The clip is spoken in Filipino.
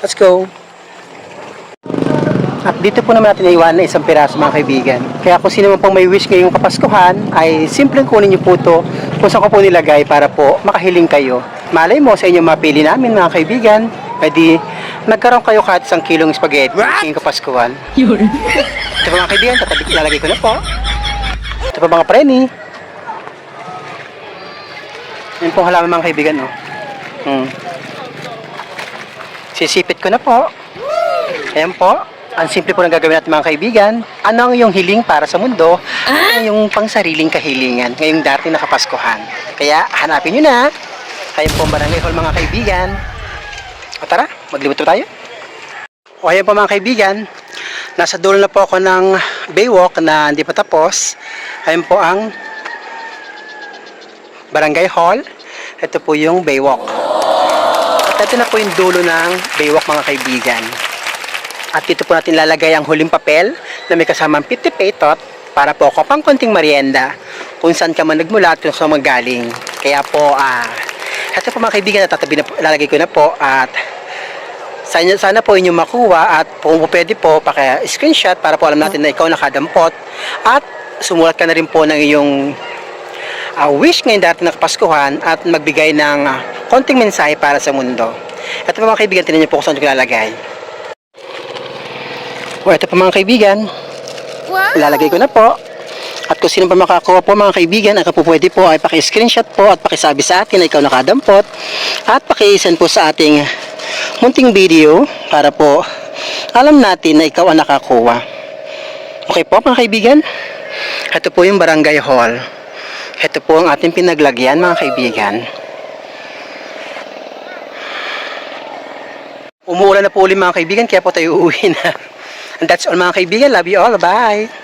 Let's go! At dito po naman natin naiwan na isang piraso mga kaibigan. Kaya kung sino man pong may wish ngayong Kapaskuhan, ay simpleng kunin niyo po ito kung saan ko po nilagay para po makahiling kayo. Malay mo sa inyong mapili namin mga kaibigan, pwede nagkaroon kayo kahit 1 kilong spaghetti ngayong Kapaskuhan. Ito po mga kaibigan, ilalagay ko na po. Ito po mga preni. Yan po halaman mga kaibigan. Oh. Sisipit ko na po. Ayan po. Ang simple po ng gagawin natin mga kaibigan. Ano ang iyong hiling para sa mundo? Ano ang iyong pangsariling kahilingan ngayong darating na Kapaskuhan? Kaya hanapin nyo na. Kayo po Barangay Hall mga kaibigan. O tara, maglibot po tayo. O ayan po mga kaibigan. Nasa dulo na po ako ng Baywalk na hindi pa tapos. Ayan po ang Barangay Hall. Ito po yung Baywalk. At ito na po yung dulo ng Baywalk mga kaibigan. At dito po natin lalagay ang huling papel na may kasamang pitipetot para po ako pang konting merienda kung saan ka man nagmula at kung saan magaling. Kaya po, ito po mga kaibigan, lalagay ko na po at sana po inyong makuha at kung pwede po, paki-screenshot para po alam natin na ikaw nakadampot at sumulat ka na rin po ng iyong wish ngayong darating na Kapaskuhan at magbigay ng konting mensahe para sa mundo. Ito po mga kaibigan, tinan niyo po kung saan ko lalagay. O ito po mga kaibigan, ilalagay ko na po. At kung sino pa makakuha po mga kaibigan, ang po pwede po ay paki-screenshot po at pakisabi sa atin na ikaw nakadampot at paki-send po sa ating munting video para po alam natin na ikaw ang nakakuha. Okay po mga kaibigan, ito po yung Barangay Hall. Ito po ang ating pinaglagyan mga kaibigan. Umuulan na po ulit mga kaibigan, kaya po tayo uuwi na. And that's all mga kaibigan. Love you all. Bye!